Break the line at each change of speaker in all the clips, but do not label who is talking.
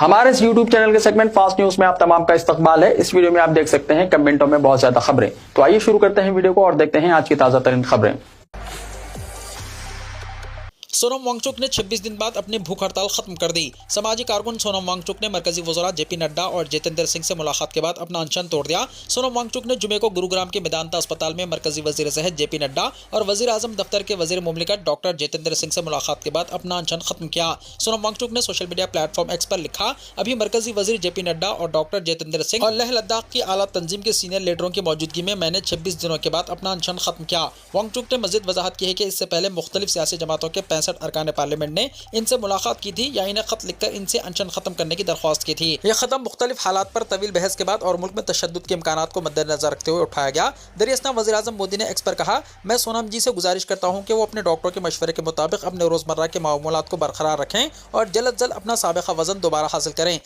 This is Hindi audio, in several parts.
हमारे इस YouTube चैनल के सेगमेंट फास्ट न्यूज में आप तमाम का इस्तकबाल है। इस वीडियो में आप देख सकते हैं कमेंटों में बहुत ज्यादा खबरें। तो आइए शुरू करते हैं वीडियो को और देखते हैं आज की ताजा तरीन खबरें।
सोनम वांगचुक ने 26 दिन बाद अपनी भूख हड़ताल खत्म कर दी। समाजी कारकुन सोनम वांगचुक ने मरकजी वज़रा जेपी नड्डा और जितेंद्र सिंह से मुलाकात के बाद अपना अनशन तोड़ दिया। सोनम वांगचुक ने जुमे को गुरुग्राम के मेदांता अस्पताल में मरकजी वजीर सेहत जेपी नड्डा और वजीर आजम दफ्तर के वजीर मुमलिकत डॉक्टर जितेंद्र सिंह से मुलाकात के बाद अपना अनशन खत्म किया। सोनम वांगचुक ने सोशल मीडिया प्लेटफॉर्म एक्स पर लिखा, अभी मरकजी वजीर जेपी नड्डा और डॉक्टर जितेंद्र सिंह और लेह लद्दाख की आला तंजीम के सीनियर लीडरों की मौजूदगी में मैंने 26 दिनों के बाद अपना अनशन खत्म किया। वांगचुक ने मजीद वजाहत की है कि इससे पहले मुख्तलिफ सियासी जमातों के 65 अरकान पार्लियामेंट ने इनसे मुलाकात की थी या इन्हें खत लिखकर इनसे अनशन खत्म करने की दरख्वास्त की थी। यह कदम मुख्तलिफ हालात पर तवील बहस के बाद और मुल्क में तशद्दुद के इम्कानात को मद्देनजर रखते हुए उठाया गया। दरियासना वज़ीर आज़म मोदी ने एक्स पर कहा, मैं सोनम जी से गुजारिश करता हूँ कि वो अपने डॉक्टरों के मशवरे के मुताबिक अपने रोजमर्रा के मामूलात को बरकरार रखें और जल्द अज जल्द अपना साबिक़ा वजन दोबारा हासिल करें।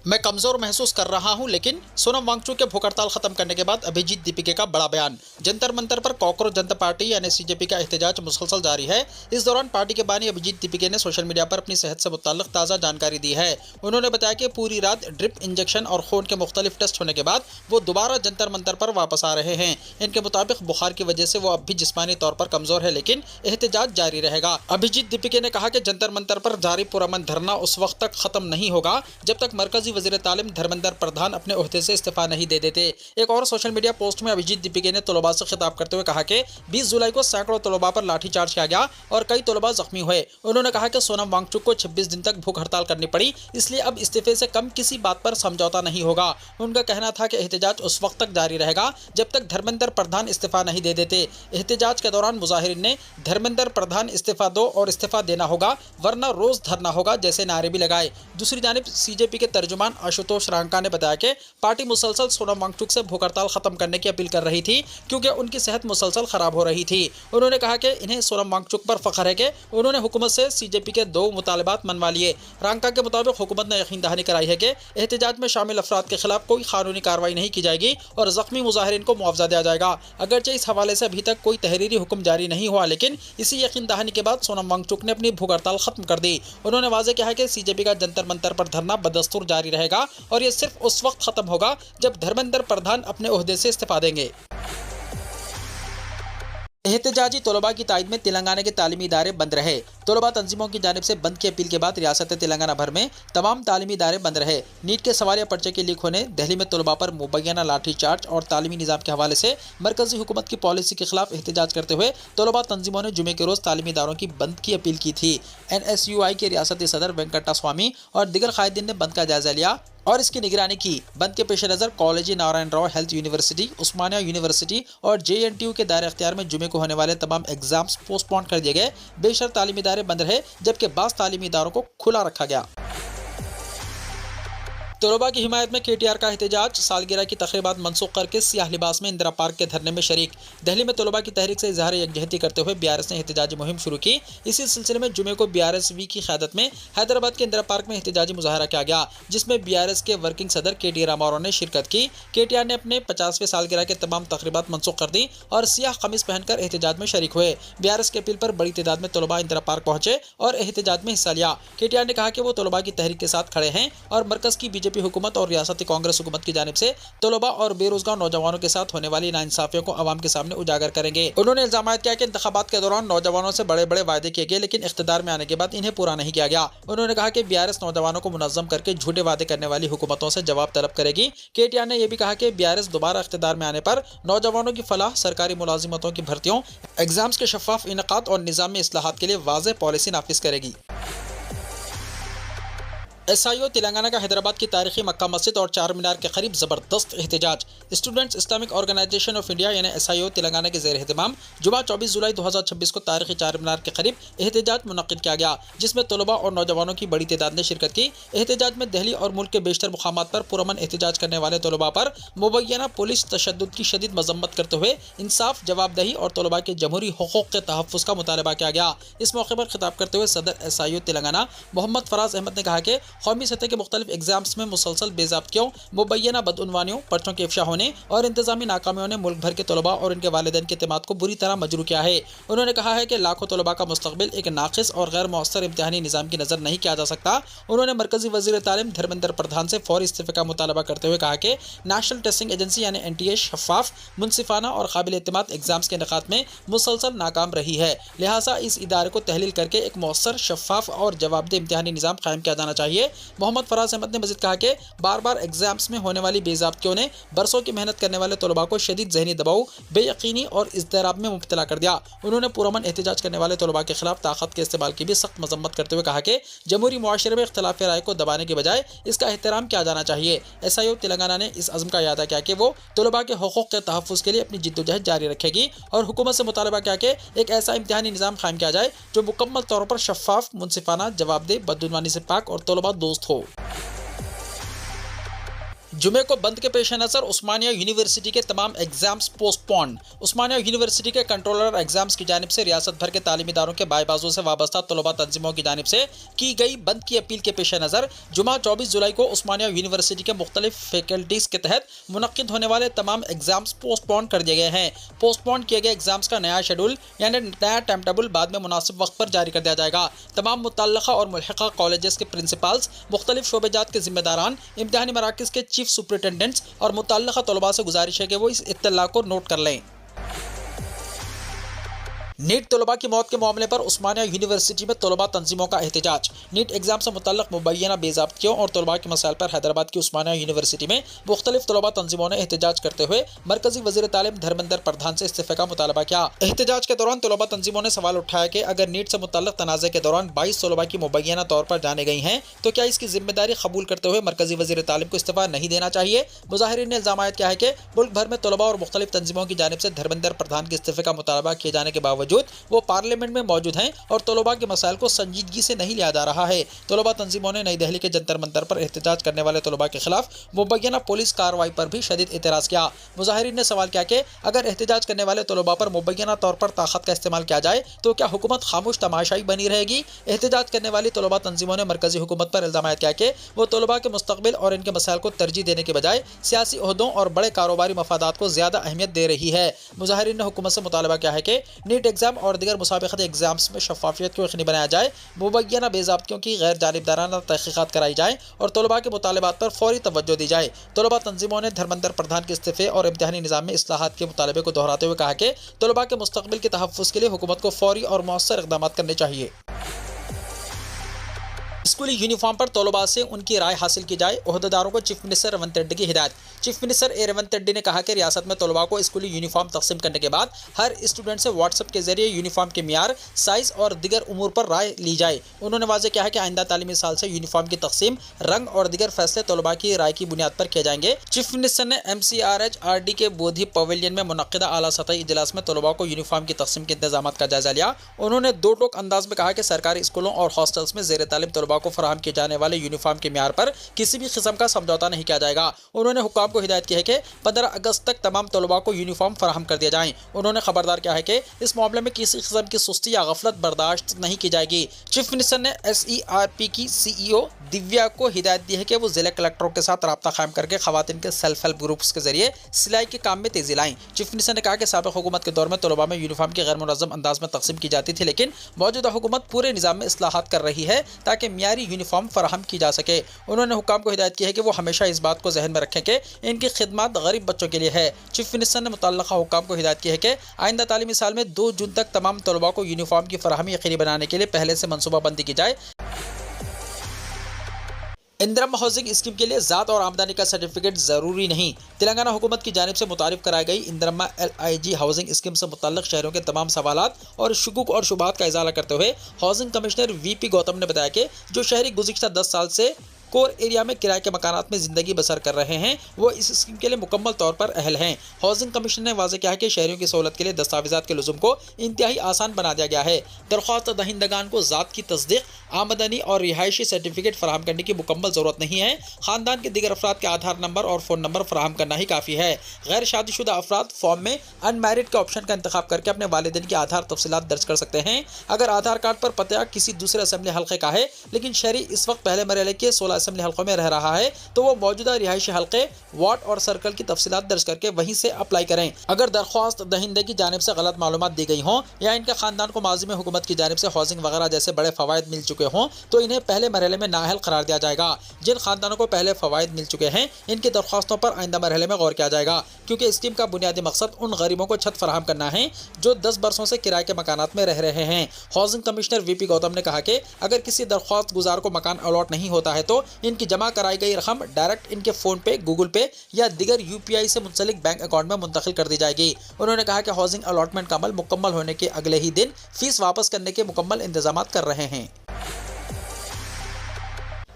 मैं कमज़ोर महसूस कर रहा हूं, लेकिन सोनम वांगचुक के भूख हड़ताल खत्म करने के बाद अभिजीत दीपिके का बड़ा बयान। जंतर मंतर पर कॉकरोच जनता पार्टी यानी सीजेपी का एहतजाज मुसलसल जारी है। इस दौरान पार्टी के बानी अभिजीत दीपिके ने सोशल मीडिया पर अपनी सेहत से मुताल्लिक ताज़ा जानकारी दी है। उन्होंने बताया कि पूरी रात ड्रिप इंजेक्शन और खून के मुख्तलिफ टेस्ट होने के बाद वो दोबारा जंतर मंतर पर वापस आ रहे हैं। इनके मुताबिक बुखार की वजह से वो अब भी जिस्मानी तौर पर कमज़ोर है, लेकिन एहतजाज जारी रहेगा। अभिजीत दीपिके ने कहा कि जंतर मंतर पर जारी पुरअमन धरना उस वक्त तक खत्म नहीं होगा जब तक मरकजी वज़ीर तालीम धर्मेंद्र प्रधान अपने ओहदे से इस्तीफा नहीं दे देते। एक और सोशल मीडिया पोस्ट में अभिजीत दीपिके ने तलबा से खिताब करते हुए कहा कि 20 जुलाई को सैकड़ों तलबा पर लाठीचार्ज किया गया और कई तलबा जख्मी हुए। उन्होंने कहा कि सोनम वांगचुक को 26 दिन तक भूख हड़ताल करनी पड़ी, इसलिए अब इस्तीफे से कम किसी बात पर समझौता नहीं होगा। उनका कहना था कि एहतजाज उस वक्त तक जारी रहेगा जब तक धर्मेंद्र प्रधान इस्तीफा नहीं दे देते। एहतजाज के दौरान मुजाहिरीन ने धर्मेंद्र प्रधान इस्तीफा दो और इस्तीफा देना होगा वरना रोज धरना होगा जैसे नारे भी लगाए। दूसरी जानिब सीजेपी के तर्जुमान आशुतोष रांका ने बताया कि पार्टी मुसलसल सोनम वांगचुक से भूख हड़ताल खत्म करने की अपील कर रही थी क्योंकि उनकी सेहत मुसलसल खराब हो रही थी। उन्होंने कहा कि इन्हें सोनम वांगचुक पर फख्र है कि उन्होंने हुकूमत से सीजेपी के 2 मुतालबात मनवा लिए। रांका के मुताबिक हुकूमत ने यकीन दहानी कराई है कि एहतजाज में शामिल अफराद के खिलाफ कोई कानूनी कार्रवाई नहीं की जाएगी और जख्मी मुजाहिरीन को मुआवजा दिया जाएगा। अगरचे इस हवाले से अभी तक कोई तहरीरी हुक्म जारी नहीं हुआ, लेकिन इसी यकीन दहानी के बाद सोनम वांगचुक ने अपनी भूख हड़ताल खत्म कर दी। उन्होंने वाज़ेह किया है कि सीजेपी का जंतर मंतर पर धरना बदस्तूर जारी रहेगा और ये सिर्फ उस वक्त खत्म होगा जब धर्मेंद्र प्रधान अपने ओहदे से इस्तीफा देंगे। एहतजाजी तलबा की तायद में तेलंगाना के तालीमी इदारे बंद रहे। तलबा तंजीमों की जानिब से बंद की अपील के बाद रियासत तेलंगाना भर में तमाम तालीमी इदारे बंद रहे। नीट के सवालिया पर्चे के लीक होने, दिल्ली में तलबा पर मुबैना लाठी चार्ज और तालीमी निज़ाम के हवाले से मरकजी हुकूमत की पॉलिसी के खिलाफ एहतजाज करते हुए तलबा तंजीमों ने जुमे के रोज़ तालीमी इदारों की बंद की अपील की थी। NSUI के रियासती सदर वेंकटा स्वामी और दिगर कायदीन ने बंद का जायजा लिया और इसकी निगरानी की। बंद के पेश नज़र college Narayan Rao health university, Osmania university और JNTU के दायरे अख्तियार में जुमे को होने वाले तमाम एग्जाम्स पोस्टपोन कर दिए गए। बेशर तालीमी इदारे बंद रहे जबकि बाज़ तालीमी इदारों को खुला रखा गया। तलबा की हिमायत में KTR का एहतजाज, सालगिरह की तकरीबात मनसूख करके सियाह लिबास में इंदिरा पार्क के धरने में शरीक। दिल्ली में तलबा की तहरीक से इजहार यकजहती करते हुए BRS ने एहतजाजी मुहिम शुरू की। इसी सिलसिले में जुमे को BRSV की क़यादत में हैदराबाद के इंदिरा पार्क में एहतजाजी मुजाहरा किया गया, जिसमें BRS के वर्किंग सदर KT रामाराव ने शिरकत की। KTR ने अपने 50वें सालगिरह के तमाम तकरीबात मनसूख कर दी और सियाह कमीज पहनकर एहतजाज में शरीक हुए। BRS की अपील पर बड़ी तादाद में तलबा इंदिरा पार्क पहुंचे और एहतजाज में हिस्सा लिया। KTR ने कहा कि वो तलबा की तहरीक के साथ खड़े हैं और मरकज़ की BJP हुकूमत और रियासती कांग्रेस हुकूमत की जानिब से तलबा और बेरोजगार नौजवानों के साथ होने वाली नाइंसाफियों को अवाम के सामने उजागर करेंगे। उन्होंने इल्जाम किया कि इंतखाबात के दौरान नौजवानों से बड़े बड़े वायदे किए गए, लेकिन इख्तिदार में आने के बाद इन्हें पूरा नहीं किया गया। उन्होंने कहा कि BRS नौजवानों को मुनज़्ज़म करके झूठे वादे करने वाली हुकूमतों से जवाब तलब करेगी। KTR ने यह भी कहा कि BRS दोबारा इख्तिदार में आने पर नौजवानों की फलाह, सरकारी मुलाजिमतों की भर्तियों, एग्जाम्स के शफाफ इनकाद और निज़ामी इस्लाहात के लिए वाज़ेह पॉलिसी नाफिज करेगी। SIO तेलंगाना का हैदराबाद की तारीखी मक्का मस्जिद और चार मीनार के करीब ज़बरदस्त एहतजाज। Students Islamic organisation of India यानी SIO तेलंगाना के ज़ेर एहतमाम जुमा 24 जुलाई 2026 को तारीखी चार मीनार के करीब एहतजाज मुनक़्क़िद किया गया, जिसमें तलबा और नौजवानों की बड़ी तादाद ने शिरकत की। एहतजाज में दिल्ली और मुल्क के बेशतर मुकामात पर पुरअमन एहतजाज करने वाले तलबा पर मुबैना पुलिस तशद्दुद की शदीद मजम्मत करते हुए इंसाफ, जवाबदेही और तलबा के जमहूरी हुकूक़ के तहफ़्फ़ुज़ का मुतालबा किया गया। इस मौके पर खिताब करते हुए सदर SIO तेलंगाना मोहम्मद फराज अहमद ने कहा कि कौमी सतह के मुख्तलिफ एग्जाम्स में मुसलसल बेज़ाब्तियों, मुबैना बदउनवानियों, पर्चों के इफ्शा होने और इंतजामी नाकामियों ने मुल्क भर के तलबा और इनके वालिदैन के एतमाद को बुरी तरह मजरू किया है। उन्होंने कहा है कि लाखों तलबा का मुस्तकबिल एक नाकिस और गैर मौसर इम्तिहानी निज़ाम की नज़र नहीं किया जा सकता। उन्होंने मरकजी वज़ीर तालीम धर्मेंद्र प्रधान से फौरी इस्तीफ़े का मुतालबा करते हुए कहा कि नेशनल टेस्टिंग एजेंसी यानी NTA शफाफ, मुनसिफाना और काबिल एतमाद एग्जाम्स के इनेकाद में मुसलसल नाकाम रही है। लिहाजा इस इदारे को तहलील करके एक मौसर, शफाफ और जवाबदेह इम्तिहानी निज़ाम कायम किया जाना चाहिए। मोहम्मद फराज अहमद ने मज़ीद कहा कि बार बार एग्जाम्स में होने वाली बेज़ाब्तियों ने बरसों की मेहनत करने वाले तलबा को शदीद ज़हनी दबाव, बेयकीनी और इज़्तिराब में मुब्तला कर दिया। उन्होंने पुरअमन एहतजाज करने वाले तलबा के खिलाफ ताकत के इस्तेमाल की भी सख्त मजम्मत करते हुए कहा कि जमहूरी मुआशरे में इख्तिलाफ राय को दबाने के बजाय इसका एहतराम किया जाना चाहिए। SIO तेलंगाना ने इस अज़्म का इयादा किया कि वो तलबा के हुकूक़ के तहफ़्फ़ुज़ के लिए अपनी जिद्दोजहद जारी रखेगी और हुकूमत से मुतालबा किया कि एक ऐसा इम्तिहानी निज़ाम कायम किया जाए जो मुकम्मल तौर पर शफाफ, मुनसिफाना, जवाबदेह, बदउनवानी से पाक और तलबा दोस्त हो। जुमे को बंद के पेश नज़र उस्मानिया यूनिवर्सिटी के तमाम एग्जाम्स पोस्टपोन। उस्मानिया यूनिवर्सिटी के कंट्रोलर एग्जाम्स की जानिब से रियासत भर के तालीमी इदारों के बाय बाजू से वाबस्ता तलबा तंजीमों की जानिब से की गई बंद की अपील के पेश नज़र जुमा 24 जुलाई को उस्मानिया यूनिवर्सिटी के मुख्तलिफ फैकल्टीज़ के तहत मुनक्किद होने वाले तमाम एग्जाम्स पोस्टपोन कर दिए गए हैं। पोस्टपोन किए गए एग्जाम्स का नया शेड्यूल यानी नया टाइम टेबल बाद में मुनासिब वक्त पर जारी कर दिया जाएगा। तमाम मुतल्लका और मुल्हिका कॉलेजेस के प्रिंसिपल्स, मुख्तलिफ शोबेजात के जिम्मेदारान, इम्तिहानी मराकिज़ के चीफ सुपरिटेंडेंट्स और मुतल्लका तलबा से गुजारिश है कि वो इस इत्तला को नोट कर लें। नीट तलबा की मौत के मामले पर उस्मानिया यूनिवर्सिटी में तलबा तंजीमों का एहतजाज। नीट एग्जाम से मुतल्लक मुबैना बेज़ाब्तियों और तलबा के मसाइल पर हैदराबाद की उस्मानिया यूनिवर्सिटी में मुख्तलिफ तलबा तंजीमों ने एहतजाज करते हुए मरकजी वज़ीर तालीम धर्मेंद्र प्रधान से इस्तीफ़े का मुतालबा किया। एहतजाज के दौरान तलबा तंजीमों ने सवाल उठाया कि अगर नीट से मुतल्लक तनाज़े के दौरान 22 तलबा की मुबैना तौर पर जाने गई हैं तो क्या इसकी जिम्मेदारी कबूल करते हुए मरकजी वज़ीर तालीम को इस्तीफ़ा नहीं देना चाहिए। मुज़ाहिरीन ने इल्ज़ाम किया है कि मुल्क भर में तलबा और मुख्तलिफ तंजीमों की जानिब से धर्मेंद्र प्रधान के इस्तीफ़े का मुतालबा किए जाने के बावजूद वो पार्लियामेंट में मौजूद हैं और तलबा के मसाइल को संजीदगी से नहीं लिया जा रहा है। तलबा तंजीमों ने नई दिल्ली के जंतर मंतर पर एहतजाज करने वाले तलबा के खिलाफ मुबैना पुलिस कार्रवाई पर भी शदीद एतराज़ किया। मुज़ाहिरीन ने सवाल किया कि अगर एहतजाज करने वाले तलबा पर मुबैना तौर पर ताकत का इस्तेमाल किया जाए तो क्या हुकूमत खामोश तमाशाई बनी रहेगी। एहतजाज करने वाली तलबा तंजीमों ने मरकजी हुकूमत पर इल्ज़ाम किया कि वो तलबा के मुस्तकबिल और इनके मसाइल को तरजीह देने के बजाय सियासी ओहदों और बड़े कारोबारी मफादात को ज़्यादा अहमियत दे रही है। मुज़ाहिरीन ने हुकूमत से मुतालबा किया है कि नीट एग्ज़ाम और दीगर मुसाबिक़ती एग्जाम्स में शफाफियत को यकीनी बनाया जाए, मुबैना बेज़ाब्तियों की गैर जानिबदाराना तहक़ीक़ात कराई जाए और तलबा के मुतालबात पर फौरी तवज्जो दी जाए। तलबा तंजीमों ने धर्मेंद्र प्रधान के इस्तीफ़े और इम्तिहानी निज़ाम में इस्लाहात के मुतालबे को दोहराते हुए कहा कि तलबा के मुस्तकबिल के तहफ़्फ़ुज़ के लिए हुकूमत को फौरी और मौसर इक़दाम करने चाहिए। स्कूली यूनिफॉर्म पर तलबा से उनकी राय हासिल की जाए, ओहदेदारों को चीफ मिनिस्टर रेवंत रेड्डी की हिदायत। चीफ मिनिस्टर रेवंत रेड्डी ने कहा कि रियासत में तलबा को स्कूली यूनिफॉर्म तकसीम करने के बाद हर स्टूडेंट से व्हाट्सएप के जरिए यूनिफॉर्म के मियार, साइज़ और दीगर उमूर पर राय ली जाए। उन्होंने वाज़ेह किया है कि आइंदा तालीमी साल से यूनिफॉर्म की तकसीम, रंग और दीगर फैसले तलबा की राय की बुनियाद पर किए जाएंगे। चीफ मिनिस्टर ने MCRH-RD के बोधी पवेलियन में मुनक्किदा आला सतही इजलास में तलबा को यूनिफॉर्म की तकसीम के इंतजाम का जायजा लिया। उन्होंने दो टोक अंदाज में कहा कि सरकारी स्कूलों और हॉस्टल्स में ज़ेर तालीम तलबा को फराहम किए जाने वाले यूनिफॉर्म के म्यार पर किसी भी किस्म का समझौता नहीं किया जाएगा। उन्होंने हुक्काम को हिदायत की है कि 15 अगस्त तक तमाम तलबा को यूनिफॉर्म फराहम कर दिया जाए। उन्होंने खबरदार किया है कि इस मामले में किसी किस्म की सुस्ती या गफलत बर्दाश्त नहीं की जाएगी। चीफ मिनिस्टर ने SERP की CEO दिव्या को हिदायत दी है कि वो जिला कलेक्टरों के साथ रब्ता कायम करके खवातीन के सेल्फ हेल्प ग्रुप्स के जरिए सिलाई के काम में तेजी लाएं। चीफ मिनिस्टर ने कहा कि साबिक़ हुकूमत के दौर में तलबा में यूनिफॉर्म की गैर मुनज़्ज़म अंदाज में तकसीम की जाती थी, लेकिन मौजूदा हुकूमत पूरे निज़ाम में इस्लाहात कर रही है ताकि मियारी यूनिफॉर्म फराहम की जा सके। उन्होंने हुक्काम को हिदायत की है कि वो हमेशा इस बात को जहन में रखें कि इनकी खिदमत गरीब बच्चों के लिए है। चीफ मिनिस्टर ने मुतल्लका हुक्काम को हिदायत की है कि आइंदा तालीमी साल में 2 जून तक तमाम तलबा को यूनिफॉर्म की फराहमी यकीनी बनाने के लिए पहले से मनसूबाबंदी की जाए। इंदिरम्मा हाउसिंग स्कीम के लिए ज़ात और आमदनी का सर्टिफिकेट ज़रूरी नहीं। तेलंगाना हुकूमत की जानिब से मुतारिफ कराई गई इंदिरम्मा LIG हाउसिंग स्कीम से मुतल्लिक़ शहरों के तमाम सवालात और शुकूक और शुबहात का इज़ाला करते हुए हाउसिंग कमिश्नर VP गौतम ने बताया कि जो शहरी गुज़िश्ता 10 साल से कोर एरिया में किराए के मकानात में जिंदगी बसर कर रहे हैं वो इस स्कीम के लिए मुकम्मल तौर पर अहल हैं। हाउसिंग कमीशन ने वाज़ेह किया है कि शहरियों की सहूलत के लिए दस्तावेजात के लुज़ुम को इंतहाई आसान बना दिया गया है। दरख्वास्त दहिंदगान को ज़ात की तस्दीक, आमदनी और रिहायशी सर्टिफिकेट फराहम करने की मुकम्मल ज़रूरत नहीं है। ख़ानदान के दीगर अफराद के आधार नंबर और फ़ोन नंबर फराहम करना ही काफ़ी है। गैर शादीशुदा अफराद फॉर्म में अनमैरिड के ऑप्शन का इंतखाब करके अपने वालिदैन की आधार तफसीलात दर्ज कर सकते हैं। अगर आधार कार्ड पर पता किसी दूसरे असेंबली हल्के का है लेकिन शहरी इस वक्त पहले मरहले के 16 असेंबली हल्कों में रह रहा है तो वो मौजूदा रिहायशी हल्के, वार्ड और सर्कल की तफसीलात दर्ज करके वहीं से अप्लाई करें। अगर दरख्वास्त दहिंदे की जानिब से गलत मालूमात दी गई हों या इनके खानदान को माजी में हुकूमत की जानिब से हाउसिंग वगैरह जैसे बड़े फवायद मिल चुके हों तो इन्हें पहले मरहले में नाअहल करार दिया जाएगा। जिन खानदानों को पहले फवायद मिल चुके हैं इनकी दरख्वास्तों पर आइंदा मरहले में गौर किया जाएगा, क्योंकि स्कीम का बुनियादी मकसद उन गरीबों को छत फराहम करना है जो 10 बरसों से किराए के मकानात में रह रहे हैं। हाउसिंग कमिश्नर वीपी गौतम ने कहा कि अगर किसी दरख्वास्त गुजार को मकान अलॉट नहीं होता है तो इनकी जमा कराई गई रकम डायरेक्ट इनके फ़ोन पे, गूगल पे या दिगर UPI से मुंसलिक बैंक अकाउंट में मुंतकिल कर दी जाएगी। उन्होंने कहा कि हाउसिंग अलॉटमेंट का अमल मुकम्मल होने के अगले ही दिन फीस वापस करने के मुकम्मल इंतजाम कर रहे हैं।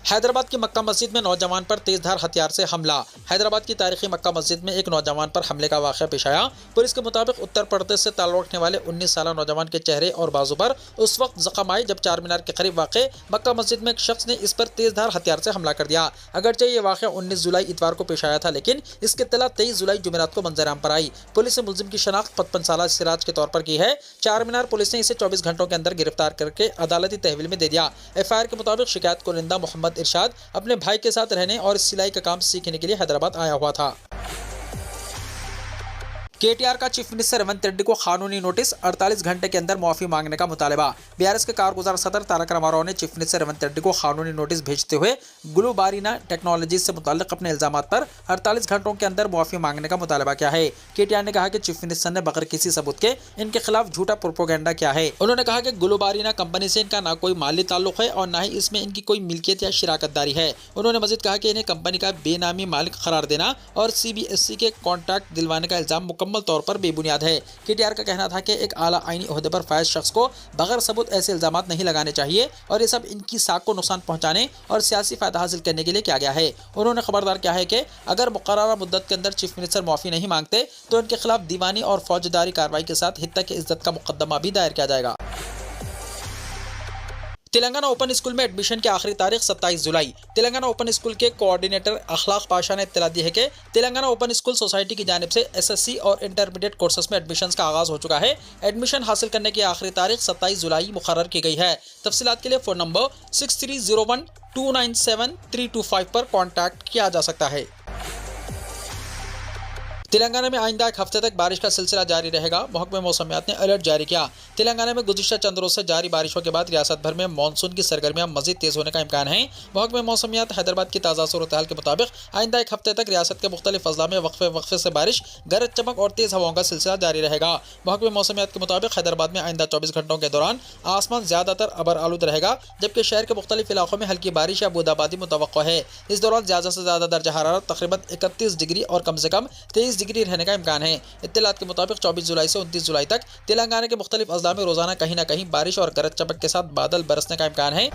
हैदराबाद की मक्का मस्जिद में नौजवान पर तेजधार हथियार से हमला। हैदराबाद की तारीखी मक्का मस्जिद में एक नौजवान पर हमले का वाक़या पेश आया। पुलिस के मुताबिक उत्तर प्रदेश से ताल्लुक़ रखने वाले 19 साल नौजवान के चेहरे और बाजू पर उस वक्त जख्म आए जब चार मीनार के करीब वाक़ मक्का मस्जिद में एक शख्स ने इस पर तेजधार हथियार से हमला कर दिया। अगरचे ये वाक़या 19 जुलाई इतवार को पेश आया था लेकिन इसकी इत्तला 23 जुलाई जुमेरात को मंजर-ए-आम पर आई। पुलिस ने मुलजिम की शनाख्त 55 साल सिराज के तौर पर की है। चार मीनार पुलिस ने इसे 24 घंटों के अंदर गिरफ्तार करके अदालती तहवील में दे दिया। FIR के मुताबिक शिकायत कुनिंदा मोहम्मद इरशाद अपने भाई के साथ रहने और सिलाई का काम सीखने के लिए हैदराबाद आया हुआ था। KTR का चीफ मिनिस्टर रेवंत रेड्डी को कानूनी नोटिस, 48 घंटे के अंदर मुआफ़ी मांगने का मुतालबा। BRS के कारगुजार सदर तारक रामाराव ने चीफ मिनिस्टर रेवंत रेड्डी को कानूनी नोटिस भेजते हुए ग्लोबारीना टेक्नोलॉजीज से मुताल्लिक अपने इल्जामात पर 48 घंटों के अंदर मुआफ़ी मांगने का मुतालबा किया है। KTR ने कहा कि चीफ मिनिस्टर ने बगैर किसी सबूत के इनके खिलाफ झूठा प्रोपोगेंडा किया है। उन्होंने कहा कि ग्लोबारीना कंपनी से इनका ना कोई माली ताल्लुक है और ना ही इसमें इनकी कोई मिल्कियत या शिराकतदारी है। उन्होंने मजीद कहा कि इन्हें कंपनी का बेनामी मालिक करार देना और CBSE के कॉन्ट्रैक्ट दिलवाने का इल्ज़ाम मुकम्मल तौर पर बेबुनियाद है। KTR का कहना था कि एक आला आईनी ओहदे पर फायज शख्स को बगैर सबूत ऐसे इल्जामात नहीं लगाने चाहिए और ये सब इनकी साख को नुकसान पहुंचाने और सियासी फायदा हासिल करने के लिए किया गया है। उन्होंने खबरदार किया है कि अगर मुकर्ररा मुद्दत के अंदर चीफ मिनिस्टर मुआफ़ी नहीं मांगते तो इनके खिलाफ दीवानी और फौजदारी कार्रवाई के साथ हित्ता की इज्जत का मुकदमा भी दायर किया जाएगा। तेलंगाना ओपन स्कूल में एडमिशन की आखिरी तारीख 27 जुलाई। तेलंगाना ओपन स्कूल के कोऑर्डिनेटर अखलाक पाशा ने इत्तला दी है कि तेलंगाना ओपन स्कूल सोसाइटी की जानिब से SSC और इंटरमीडिएट कोर्सेज में एडमिशन का आगाज़ हो चुका है। एडमिशन हासिल करने की आखिरी तारीख 27 जुलाई मुकर्रर की गई है। तफसीलात के लिए फ़ोन नंबर 6301297325 पर कॉन्टैक्ट किया जा सकता है। तेलंगाना में आइंदा एक हफ्ते तक बारिश का सिलसिला जारी रहेगा। महकमे मौसमियात ने अलर्ट जारी किया। तेलंगाना में गुज़िश्ता चंद रोज़ से जारी बारिशों के बाद रियासत भर में मानसून की सरगर्मियां मज़ीद तेज़ होने का इम्कान है। महकमे मौसमियात हैदराबाद की ताज़ा सूरत-ए-हाल के मुताबिक आइंदा एक हफ्ते तक रियासत के मुख्तलिफ अज़ला में वक्फे से बारिश, गरज चमक और तेज़ हवाओं का सिलसिला जारी रहेगा। महकमे मौसमियात के मुताबिक हैदराबाद में आइंदा 24 घंटों के दौरान आसमान ज़्यादातर अबर आलूद रहेगा जबकि शहर के मुख्तलिफ इलाकों में हल्की बारिश या बूंदाबांदी मुतवक्को है। इस दौरान ज़्यादा से ज़्यादा दर्जा हरारत तकरीबन 31 डिग्री और कम से कम 23 डिग्री रहने का इम्कान है। इत्तलात के मुताबिक 24 जुलाई से 29 जुलाई तक तेलंगाना के मुख्तलिफ अज़ला में रोजाना कहीं ना कहीं बारिश और गरज चमक के साथ बादल बरसने का इम्कान है।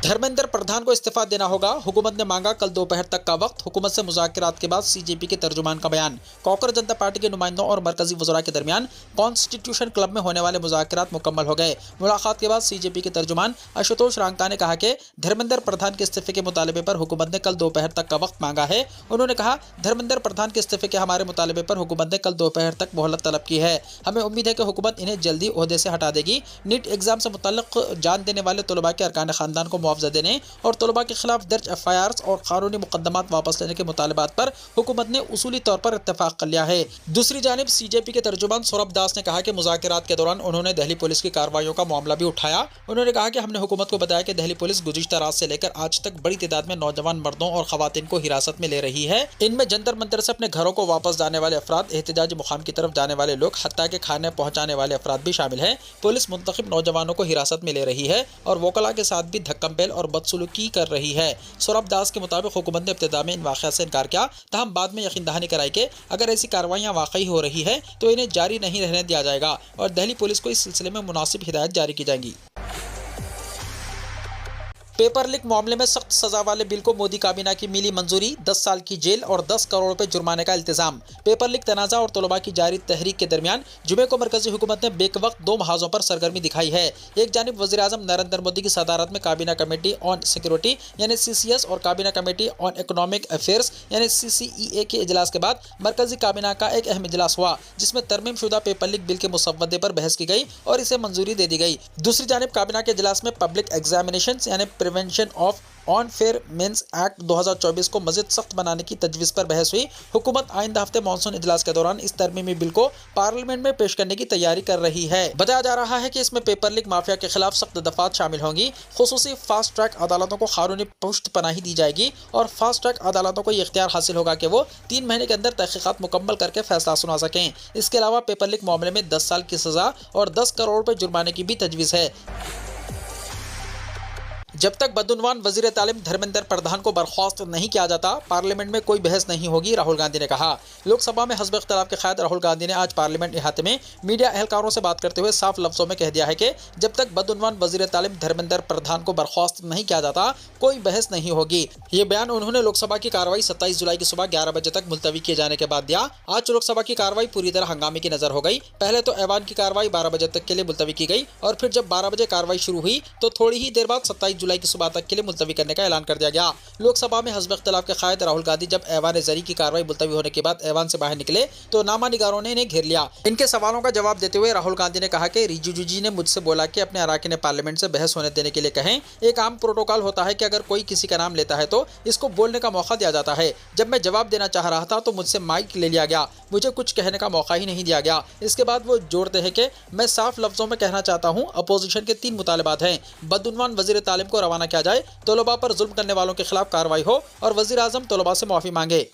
धर्मेंद्र प्रधान को इस्तीफा देना होगा, हुकूमत ने मांगा कल दोपहर तक का वक्त। हुकूमत से मुज़ाकरात के बाद CJP के तर्जुमान का बयान। कॉकर जनता पार्टी के नुमाइंदों और मरकजी वज़रा के दरमियान कॉन्स्टिट्यूशन क्लब में होने वाले मुज़ाकरात मुकम्मल हो गए। मुलाकात के बाद CJP के तर्जुमान आशुतोष रांगता ने कहा कि धर्मेंद्र प्रधान के इस्तीफे के मुतालबे पर हुकूमत ने कल दोपहर तक का वक्त मांगा है। उन्होंने कहा, धर्मेंद्र प्रधान के इस्तीफे के हमारे मुतालबे पर हुकूमत ने कल दोपहर तक मोहलत तलब की है। हमें उम्मीद है कि हुकूमत इन्हें जल्दी ओहदे से हटा देगी। नीट एग्जाम से मुतल्लिक जान देने वाले तलबा के अरकान ख़ानदान को मुआवजा देने और तलबा के खिलाफ दर्ज FIRs और कानूनी मुकदमात वापस लेने के मुतालबात पर हुकूमत ने उसूली तौर पर इत्तेफाक कर लिया है। दूसरी जानिब CJP के तर्जुमान सौरभ दास ने कहा कि मुज़ाकरात के दौरान उन्होंने दिल्ली पुलिस की कार्रवाइयों का मामला भी उठाया। उन्होंने कहा कि हमने हुकूमत को बताया कि दिल्ली पुलिस गुज़िश्ता रात से लेकर आज तक बड़ी तादाद में नौजवान मर्दों और खवातीन को हिरासत में ले रही है। इनमें जंतर मंतर से अपने घरों को वापस जाने वाले अफराद, एहतजाजी मुकाम की तरफ जाने वाले लोग, हत्ता के खाने पहुँचाने वाले अफराद भी शामिल हैं। पुलिस मुंतखब नौजवानों को हिरासत में ले रही है और वकला के साथ भी धक्कम-पेल और बदसलूकी कर रही है। सौरभ दास के मुताबिक हुकूमत ने इब्तिदा में इन वाक़यात से इनकार किया, तहम बाद में यकीन दहानी कराई कि अगर ऐसी कार्रवाइयाँ वाकई हो रही है तो इन्हें जारी नहीं रहने दिया जाएगा और दिल्ली पुलिस को इस सिलसिले में मुनासिब हिदायत जारी की जाएंगी। पेपर लीक मामले में सख्त सजा वाले बिल को मोदी काबीना की मिली मंजूरी, 10 साल की जेल और 10 करोड़ रुपए जुर्माने का इल्तिजाम। पेपर लीक तनाजा और तलबा की जारी तहरीक के दरमियान जुमे को मरकजी हुकूमत ने बेवक्त 2 महाजों पर सरगर्मी दिखाई है। एक जानिब वज़ीर आज़म नरेंद्र मोदी की सदारत में काबीना कमेटी ऑन सिक्योरिटी यानी CCS और काबीना कमेटी ऑन इकोनॉमिक अफेयर्स यानी CCEA के इजलास के बाद मरकजी काबीना का एक अहम इजलास हुआ, जिसमें तरमीम शुदा पेपर लीक बिल के मुसव्वदे पर बहस की गई और इसे मंजूरी दे दी गई। दूसरी जानिब काबीना के इजलास में पब्लिक एग्जामिनेशन यानी prevention of unfair means act 2024 को मजीद सख्त बनाने की तजवीज़ पर बहस हुई। हुकूमत आइंदा हफ्ते मानसून इजलास के दौरान इस तरमीमी बिल को पार्लियामेंट में पेश करने की तैयारी कर रही है। बताया जा रहा है कि इसमें पेपर लीक माफिया के खिलाफ सख्त दफात शामिल होंगी। खुसूसी फास्ट ट्रैक अदालतों को कानूनी पुष्ट पनाही दी जाएगी और फास्ट ट्रैक अदालतों को ये इख्तियार हासिल होगा कि वो 3 महीने के अंदर तहकीकात मुकम्मल करके फैसला सुना सकें। इसके अलावा पेपर लीक मामले में 10 साल की सजा और 10 करोड़ रुपए जुर्माने की भी तजवीज़ है। जब तक बदउनवान वजीर तालीम धर्मेंद्र प्रधान को बर्खास्त नहीं किया जाता, पार्लियामेंट में कोई बहस नहीं होगी, राहुल गांधी ने कहा। लोकसभा में हस्ब इख्तिलाफ के क़ायद राहुल गांधी ने आज पार्लियामेंट इहाते में मीडिया एहलकारों से बात करते हुए साफ लफ्जों में कह दिया है कि जब तक बदउनवान वजीर तालीम धर्मेंद्र प्रधान को बर्खास्त नहीं किया जाता, कोई बहस नहीं होगी। ये बयान उन्होंने लोकसभा की कार्रवाई 27 जुलाई की सुबह 11 बजे तक मुलतवी किए जाने के बाद दिया। आज लोकसभा की कार्रवाई पूरी तरह हंगामे की नजर हो गई। पहले तो ऐवान की कार्रवाई 12 बजे तक के लिए मुलतवी की गई और फिर जब 12 बजे कार्रवाई शुरू हुई तो थोड़ी ही देर बाद 27 जुलाई की सुबह तक के लिए मुलतवी करने का ऐलान कर दिया गया। लोकसभा में हस्ब इख्तिलाफ के क़ायद राहुल गांधी जब ऐवान ज़री की कार्रवाई मुलतवी होने के बाद ऐवान से बाहर निकले तो नामा निगारों ने इन्हें घेर लिया। इनके सवालों का जवाब देते हुए राहुल गांधी ने कहा कि रिजिजू जी ने मुझसे बोला कि अपने अराकीन पार्लियामेंट से बहस होने देने के लिए कहें। एक आम प्रोटोकॉल होता है कि अगर कोई किसी का नाम लेता है तो इसको बोलने का मौका दिया जाता है। जब मैं जवाब देना चाह रहा था तो मुझसे माइक ले लिया गया, मुझे कुछ कहने का मौका ही नहीं दिया गया। इसके बाद वो जोड़ते हैं कि मैं साफ लफ्जों में कहना चाहता हूँ, अपोजिशन के 3 मुतालबात हैं। बदउनवान वजीर तालीम को रवाना किया जाए, तलबा पर जुल्म करने वालों के खिलाफ कार्रवाई हो और वजीर आजम तलबा से माफी मांगे।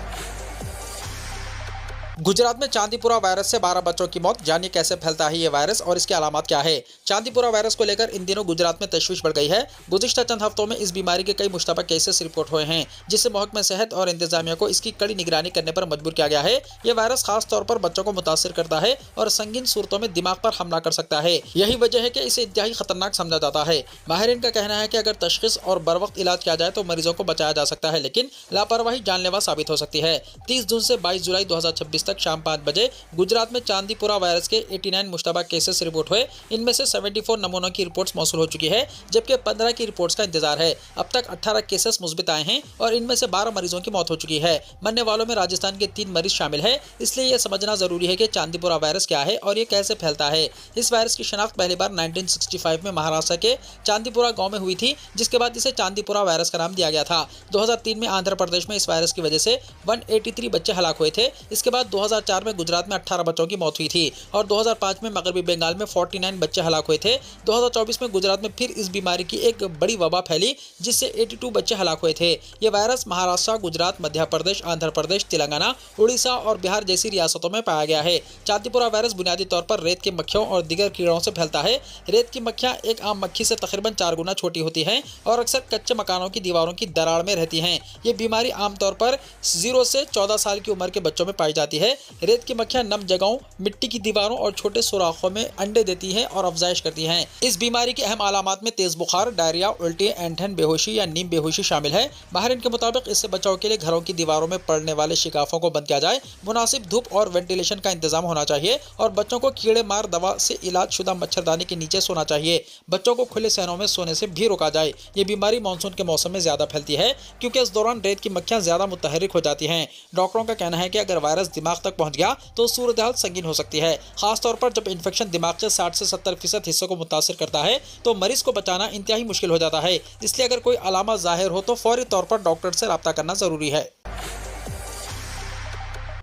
गुजरात में चांदीपुरा वायरस से 12 बच्चों की मौत। जानिए कैसे फैलता है ये वायरस और इसके अलामत क्या है। चांदीपुरा वायरस को लेकर इन दिनों गुजरात में तशवीश बढ़ गई है। गुज़िश्ता चंद हफ्तों में इस बीमारी के कई मुश्तबा केसेस रिपोर्ट हुए हैं, जिससे महकमा सेहत और इंतजामिया को इसकी कड़ी निगरानी करने पर मजबूर किया गया है। ये वायरस खास तौर पर बच्चों को मुतासिर करता है और संगीन सूरतों में दिमाग पर हमला कर सकता है। यही वजह है कि इसे इंतहाई खतरनाक समझा जाता है। माहिरीन का कहना है कि अगर तशखीस और बर वक्त इलाज किया जाए तो मरीजों को बचाया जा सकता है, लेकिन लापरवाही जानलेवा साबित हो सकती है। 30 जून से 22 जुलाई 2026 तक शाम 5 बजे गुजरात में चांदीपुरा वायरस के 89 मुश्तबा केसेस रिपोर्ट हुए। इनमें से 74 नमूनों की रिपोर्ट्स मौसूल हो चुकी है, जबकि 15 की रिपोर्ट्स का इंतजार है। अब तक 18 केसेस मुस्बित आए हैं और इनमें से 12 मरीजों की मौत हो चुकी है। मरने वालों में राजस्थान के 3 मरीज शामिल है। इसलिए यह समझना जरूरी है कि चांदीपुरा वायरस क्या है और ये कैसे फैलता है। इस वायरस की शनाख्त पहली बार 1965 में महाराष्ट्र के चांदीपुरा गाँव में हुई थी, जिसके बाद इसे चांदीपुरा वायरस का नाम दिया गया था। 2003 में आंध्र प्रदेश में इस वायरस की वजह से 183 बच्चे हलाक हुए थे। इसके बाद 2004 में गुजरात में 18 बच्चों की मौत हुई थी और 2005 में मगरबी बंगाल में 49 बच्चे हलाक हुए थे। 2024 में गुजरात में फिर इस बीमारी की एक बड़ी वबा फैली, जिससे 82 बच्चे हलाक हुए थे। ये वायरस महाराष्ट्र, गुजरात, मध्य प्रदेश, आंध्र प्रदेश, तेलंगाना, उड़ीसा और बिहार जैसी रियासतों में पाया गया है। चांदीपुरा वायरस बुनियादी तौर पर रेत के मक्खियों और दीगर कीड़ों से फैलता है। रेत की मक्खियां एक आम मक्खी से तकरीबन 4 गुना छोटी होती हैं और अक्सर कच्चे मकानों की दीवारों की दरार में रहती हैं। ये बीमारी आमतौर पर 0 से 14 साल की उम्र के बच्चों में पाई जाती है। रेत की मक्खियां नम जगहों, मिट्टी की दीवारों और छोटे सुराखों में अंडे देती हैं और अफजाइश करती हैं। इस बीमारी की अहम अलामात में तेज बुखार, डायरिया, उल्टी, ऐंठन, बेहोशी या नीम बेहोशी शामिल है। माहिरीन के मुताबिक इससे बचाव के लिए घरों की दीवारों में पड़ने वाले शिकाफों को बंद किया जाए, मुनासिब धूप और वेंटिलेशन का इंतजाम होना चाहिए और बच्चों को कीड़े मार दवा से इलाज शुदा मच्छरदानी के नीचे सोना चाहिए। बच्चों को खुले सहनों में सोने से भी रोका जाए। ये बीमारी मानसून के मौसम में ज्यादा फैलती है, क्योंकि इस दौरान रेत की मक्खियां ज्यादा मुतहरिक हो जाती हैं। डॉक्टरों का कहना है कि अगर वायरस दिमाग तक पहुंच गया तो सूरत हाल संगीन हो सकती है। खासतौर पर जब इन्फेक्शन दिमाग के 60 से 70% हिस्सों को मुतासिर करता है तो मरीज को बचाना इंतहाई मुश्किल हो जाता है। इसलिए अगर कोई अलामत जाहिर हो तो फौरी तौर पर डॉक्टर से रब्ता करना जरूरी है।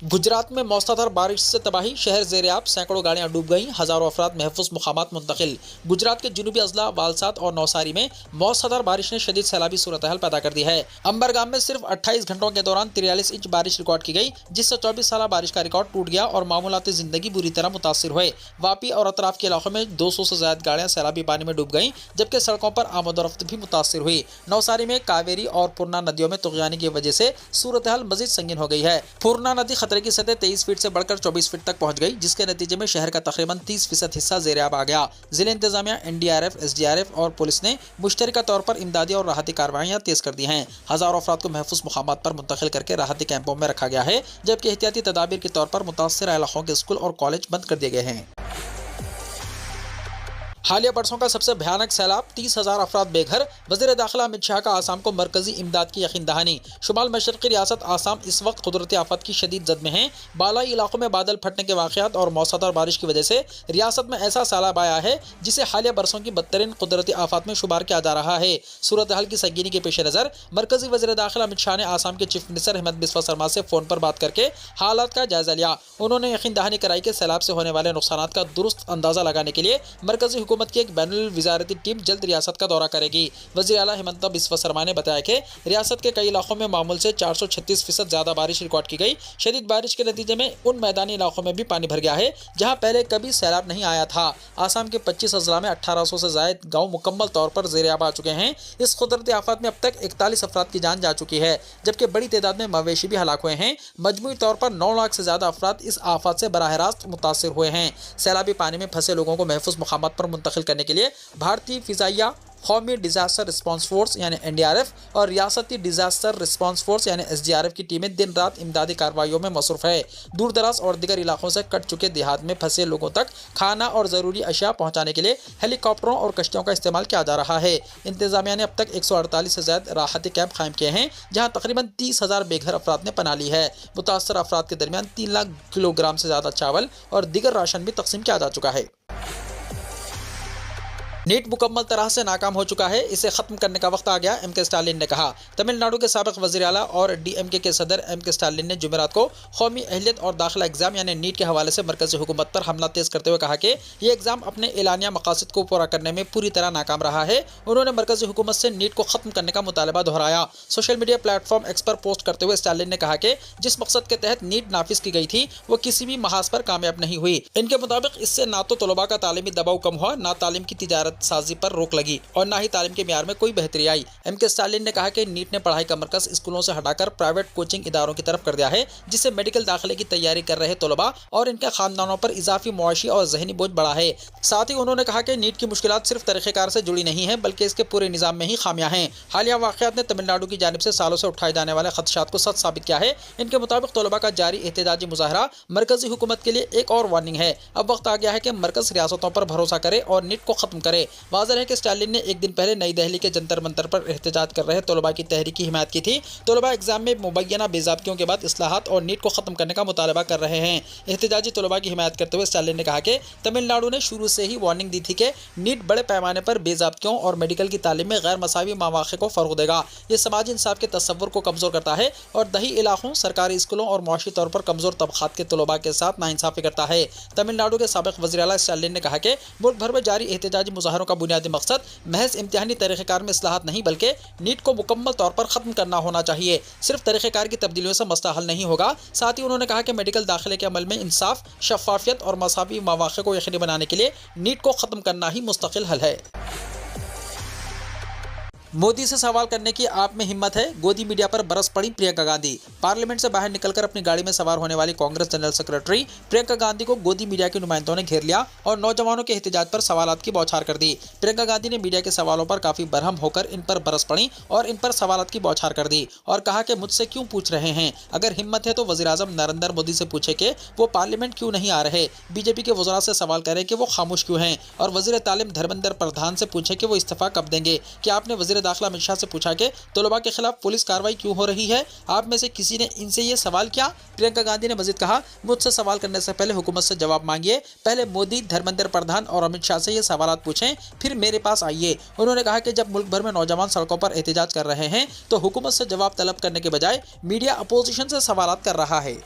गुजरात में मौसलाधार बारिश से तबाही, शहर ज़ेर-ए-आब, सैकड़ों गाड़ियां डूब गईं, हज़ारों अफराद महफूज मुकामात मुंतकिल। गुजरात के जुनूबी अजला वालसाद और नौसारी में मौसलाधार बारिश ने शदीद सैलाबी सूरत हाल पैदा कर दी है। अंबरगाम में सिर्फ 28 घंटों के दौरान 43 इंच बारिश रिकॉर्ड की गई, जिससे 24 साल बारिश का रिकॉर्ड टूट गया और मामूलाती जिंदगी बुरी तरह मुतासिर हुए। वापी और अतराफ के इलाकों में 200 से ज्यादा गाड़ियां सैलाबी पानी में डूब गईं, जबकि सड़कों पर आमदोरफ्त भी मुतासिर हुई। नौसारी में कावेरी और पूर्णा नदियों में तुगयानी की वजह से सूरत हाल मजीद संगीन हो गई है। पूर्णा नदी खतरे की सतह 23 फीट से बढ़कर 24 फीट तक पहुंच गई, जिसके नतीजे में शहर का तकरीबन 30% हिस्सा ज़ेर-आब आ गया। जिले इंतजामिया, NDRF, SDRF और पुलिस ने मुश्तरका तौर पर इमदादी और राहती कार्रवाइयां तेज कर दी हैं। हज़ारों अफराद को महफूज मुकामात पर मुंतकिल करके राहती कैंपों में रखा गया है, जबकि एहतियाती तदाबीर के तौर पर मुतासर इलाकों के स्कूल और कॉलेज बंद कर दिए गए हैं। हालिया बरसों का सबसे भयानक सैलाब, 30,000 अफराद बेघर। वज़ीर दाखिला अमित शाह का आसाम को मरकजी इमदाद की यकीन दहानी। शुमाल मशरक़ी रियासत आसाम इस वक्त कुदरती आफत की शदीद जद में है। बालाई इलाकों में बादल फटने के वाक़यात और मौसलाधार बारिश की वजह से रियासत में ऐसा सैलाब आया है जिसे हालिया बरसों की बदतरीन कुदरती आफत में शुमार किया जा रहा है। सूरत हाल की संगीनी के पेश नज़र मरकजी वज़ीर दाखिला अमित शाह ने आसाम के चीफ मिनिस्टर हिमंत बिस्वा शर्मा से फ़ोन पर बात करके हालात का जायजा लिया। उन्होंने यकीन दहानी कराई कि सैलाब से होने वाले नुकसानात का दुरुस्त अंदाज़ा लगाने के लिए मरकजी हुकूमत की एक बैनुल वज़ारती टीम जल्द रियासत का दौरा करेगी। वज़ीर आला हिमंत बिस्वा शर्मा ने बताया कि रियासत के कई इलाकों में मामूल से 436% ज़्यादा बारिश रिकॉर्ड की गई। शदीद बारिश के नतीजे में उन मैदानी इलाकों में भी पानी भर गया है जहां पहले कभी सैलाब नहीं आया था। आसाम के 25 अजला में 1800 से ज़ायद गाँव मुकम्मल तौर पर ज़ेर-आब आ चुके हैं। इस कुदरती आफत में अब तक 41 अफराद की जान जा चुकी है, जबकि बड़ी तादाद में मवेशी भी हलाक हुए हैं। मजमूई तौर पर 9 लाख से ज़्यादा अफराद इस आफत से बराह रास्त मुतासिर हुए हैं। सैलाबी पानी में फंसे लोगों को महफूज मुकामात पर मुंतकिल करने के लिए भारतीय फिजाइया, कौमी डिजास्टर रिस्पांस फोर्स यानी NDRF और रियासती डिजास्टर रिस्पांस फोर्स यानी SDRF की टीमें दिन रात इमदादी कार्रवाइयों में मसरूफ़ है। दूर दराज और दीगर इलाकों से कट चुके देहात में फंसे लोगों तक खाना और ज़रूरी अशिया पहुँचाने के लिए हेलीकॉप्टरों और कश्तियों का इस्तेमाल किया जा रहा है। इंतजामिया ने अब तक 148 से ज़्यादा राहती कैंप कायम किए हैं, जहाँ तकरीबन 30,000 बेघर अफराद ने पनाह ली है। मुतासर अफराद के दरमियान 3 लाख किलोग्राम से ज़्यादा चावल और दीगर राशन भी तकसीम किया जा चुका है। नीट मुकम्मल तरह से नाकाम हो चुका है, इसे ख़त्म करने का वक्त आ गया, MK स्टालिन ने कहा। तमिलनाडु के साबिक़ वज़ीर आला और DMK के सदर MK स्टालिन ने जुमेरात को कौमी अहलियत और दाखिला एग्ज़ाम यानी नीट के हवाले से मरकज़ी हुकूमत पर हमला तेज़ करते हुए कहा कि ये एग्ज़ाम अपने एलानिया मकासद को पूरा करने में पूरी तरह नाकाम रहा है। उन्होंने मरकज़ी हुकूमत से नीट को ख़त्म करने का मुतालबा दोहराया। सोशल मीडिया प्लेटफॉर्म X पर पोस्ट करते हुए स्टालिन ने कहा कि जिस मकसद के तहत नीट नाफिज की गई थी वो किसी भी महाज पर कामयाब नहीं हुई। इनके मुताबिक इससे ना तो तलबा का तालीमी दबाव कम हुआ, ना तालीम की तिजारत साजी पर रोक लगी और ना ही तालीम के म्यार में कोई बेहतरी आई। MK स्टालिन ने कहा कि नीट ने पढ़ाई का मरकज स्कूलों से हटाकर प्राइवेट कोचिंग इदारों की तरफ कर दिया है, जिससे मेडिकल दाखिले की तैयारी कर रहे तलबा और इनके खानदानों पर इजाफी मुआशी और जहनी बोझ बढ़ा है। साथ ही उन्होंने कहा कि नीट की मुश्किलात सिर्फ तरीक़ेकार से जुड़ी नहीं है, बल्कि इसके पूरे निज़ाम में ही खामियां हैं। हालिया वाक़यात ने तमिलनाडु की जानिब से सालों से उठाए जाने वाले खदशात को सच साबित किया है। इनके मुताबिक तलबा का जारी एहतजाजी मुजाहरा मरकजी हुकूमत के लिए एक और वार्निंग है। अब वक्त आ गया है कि मरकज रियासतों पर भरोसा करे और नीट को ख़त्म करे। वाज़ेह है कि स्टालिन ने एक दिन पहले नई दिल्ली के जंतर मंतर पर एहतजाज कर रहे तलबा की तहरीक की हिमायत की थी। तलबा एग्जाम में मुबैना बेज़ाब्तियों के बाद इस्लाहात और नीट को ख़त्म करने का मुतालबा कर रहे हैं। एहतजाजी तलबा की हिमायत करते हुए स्टालिन ने कहा कि तमिलनाडु ने शुरू से ही वार्निंग दी थी कि नीट बड़े पैमाने पर बेज़ाब्तियों और मेडिकल की तालीम में गैर मसावी मवाक़े को फ़रोग़ देगा। ये समाजी इंसाफ के तस्वुर को कमज़ोर करता है और दही इलाकों, सरकारी स्कूलों और मुआशी तौर पर कमज़ोर तबक़ात के तलबा के साथ नाइंसाफ़ी करता है। तमिलनाडु के साबिक़ वज़ीर आला स्टालिन ने कहा कि मुल्क भर में जारी एहतजाजी मुज़ाहरों का बुनियादी मकसद महज इम्तिहानी तरीक़ेकार में इस्लाहात नहीं, बल्कि नीट को मुकम्मल तौर पर ख़त्म करना होना चाहिए। सिर्फ तरीक़ेकार की तब्दीलियों से मसला हल नहीं होगा। साथ ही उन्होंने कहा कि मेडिकल दाखिले के अमल में इंसाफ, शफ़ाफ़ियत और मसावी मवाक़े को यकीनी बनाने के लिए नीट को ख़त्म करना ही मुस्तक़िल हल है। मोदी से सवाल करने की आप में हिम्मत है, गोदी मीडिया पर बरस पड़ी प्रियंका गांधी। पार्लियामेंट से बाहर निकलकर अपनी गाड़ी में सवार होने वाली कांग्रेस जनरल सेक्रेटरी प्रियंका गांधी को गोदी मीडिया के नुमाइंदों ने घेर लिया और नौजवानों के एहतजाज पर सवालात की बौछार कर दी। प्रियंका गांधी ने मीडिया के सवालों पर काफ़ी बरहम होकर इन पर बरस पड़ी और इन पर सवालात की बौछार कर दी और कहा कि मुझसे क्यों पूछ रहे हैं, अगर हिम्मत है तो वज़ीर-ए-आज़म नरेंद्र मोदी से पूछे कि वो पार्लियामेंट क्यों नहीं आ रहे, बीजेपी के वज़रा से सवाल करें कि वो खामोश क्यों हैं और वज़ीर तालीम धर्मेंद्र प्रधान से पूछे कि वो इस्तीफ़ा कब देंगे। क्या आपने वज़ीर दाखिला अमित शाह से पूछा कि तलबा के खिलाफ पुलिस कार्रवाई क्यों हो रही है? आप में से किसी ने इनसे ये सवाल किया? प्रियंका गांधी ने मजीद कहा, मुझसे सवाल करने से पहले हुकूमत से जवाब मांगिए, पहले मोदी, धर्मेंद्र प्रधान और अमित शाह से ये सवालात पूछें, फिर मेरे पास आइए। उन्होंने कहा कि जब मुल्क भर में नौजवान सड़कों पर एहतजाज कर रहे हैं तो हुकूमत से जवाब तलब करने के बजाय मीडिया अपोजिशन से सवालात कर रहा है।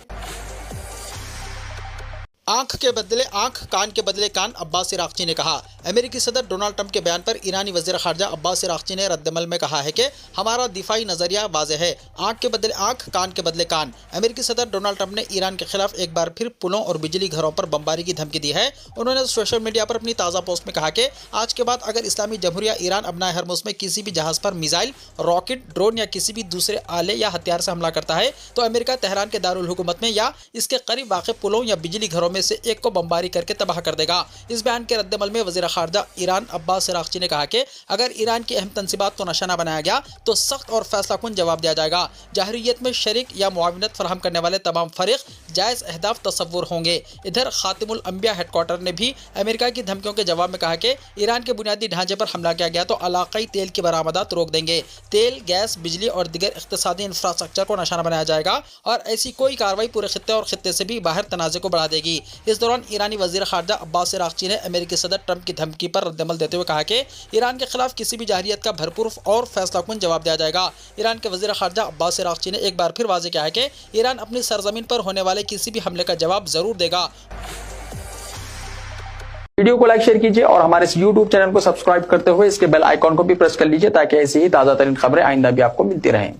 आंख के बदले आंख, कान के बदले कान, अब्बास इराक़ची ने कहा। अमेरिकी सदर डोनाल्ड ट्रंप के बयान पर ईरानी वज़ीर ख़ारजा अब्बास इराक़ची ने रद्दमल में कहा है कि हमारा दिफाई नज़रिया वाज़ेह है, आंख के बदले आंख, कान के बदले कान। अमेरिकी सदर डोनाल्ड ट्रंप ने ईरान के खिलाफ एक बार फिर पुलों और बिजली घरों पर बमबारी की धमकी दी है। उन्होंने सोशल मीडिया पर अपनी ताज़ा पोस्ट में कहा कि आज के बाद अगर इस्लामी जमहूरिया ईरान अपना हरमुज़ में किसी भी जहाज़ पर मिसाइल, रॉकेट, ड्रोन या किसी भी दूसरे आले या हथियार से हमला करता है तो अमेरिका तेहरान के दारुल हुकूमत में या इसके करीब वाक़ पुलों या बिजली घरों में से एक को बमबारी करके तबाह कर देगा। इस बयान के रद्दमल में वज़ीर ख़ारजा ईरान अब्बास इराक़ची ने कहा कि अगर ईरान की अहम तंसीबात को निशाना बनाया गया तो सख्त और फैसलाकुन जवाब दिया जाएगा। जाहिरियत में शरीक या मुआविनत फराहम करने वाले तमाम फरीक जायज़ अहदाफ तसव्वुर होंगे। इधर खातिमुल अंबिया हेडक्वार्टर ने भी अमेरिका की धमकियों के जवाब में कहा कि ईरान के बुनियादी ढांचे पर हमला किया गया तो इलाक़ाई तेल की बरामदात रोक देंगे। तेल, गैस, बिजली और दीगर इक़्तिसादी इंफ्रास्ट्रक्चर को निशाना बनाया जाएगा और ऐसी कोई कार्रवाई पूरे खित्ते और खित्ते से भी बाहर तनाज़े को बढ़ा देगी। इस दौरान ईरानी वज़ीर ख़ारजा अब्बास इराक़ची ने अमेरिकी सदर ट्रंप की धमकी पर रद्दमल देते हुए कहा कि ईरान के खिलाफ किसी भी जाहिरियत का भरपूर और फैसलाकुन जवाब दिया जाएगा। ईरान के वज़ीर ख़ारजा अब्बास इराक़ची ने एक बार फिर वाज़ेह किया है कि ईरान अपनी सरजमीन पर होने वाले किसी भी हमले का जवाब ज़रूर देगा।
वीडियो को लाइक, शेयर कीजिए और हमारे इस YouTube चैनल को सब्सक्राइब करते हुए इसके बेल आइकॉन को भी प्रेस कर लीजिए ताकि ऐसी ही ताज़ा तरीन खबरें आइंदा भी आपको मिलती रहें।